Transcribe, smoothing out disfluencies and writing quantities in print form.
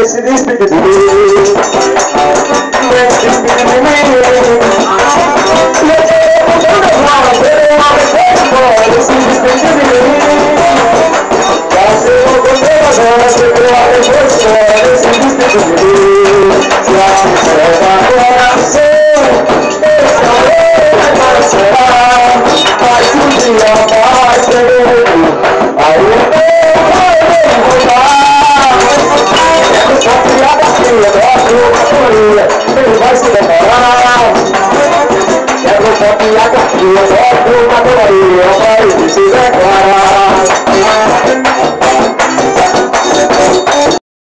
Se despede de mim, se despede de mim. E eu quero mudar a palavra, se despede de mim. Já sei o que eu agora, se eu abro a história, se despede de mim. Já me será coração, esse amor vai será, mas um dia vai ter. Aí eu vou voltar. Ele vai se demorar. Quero copiar com a tua, só uma teoria, vai se declarar.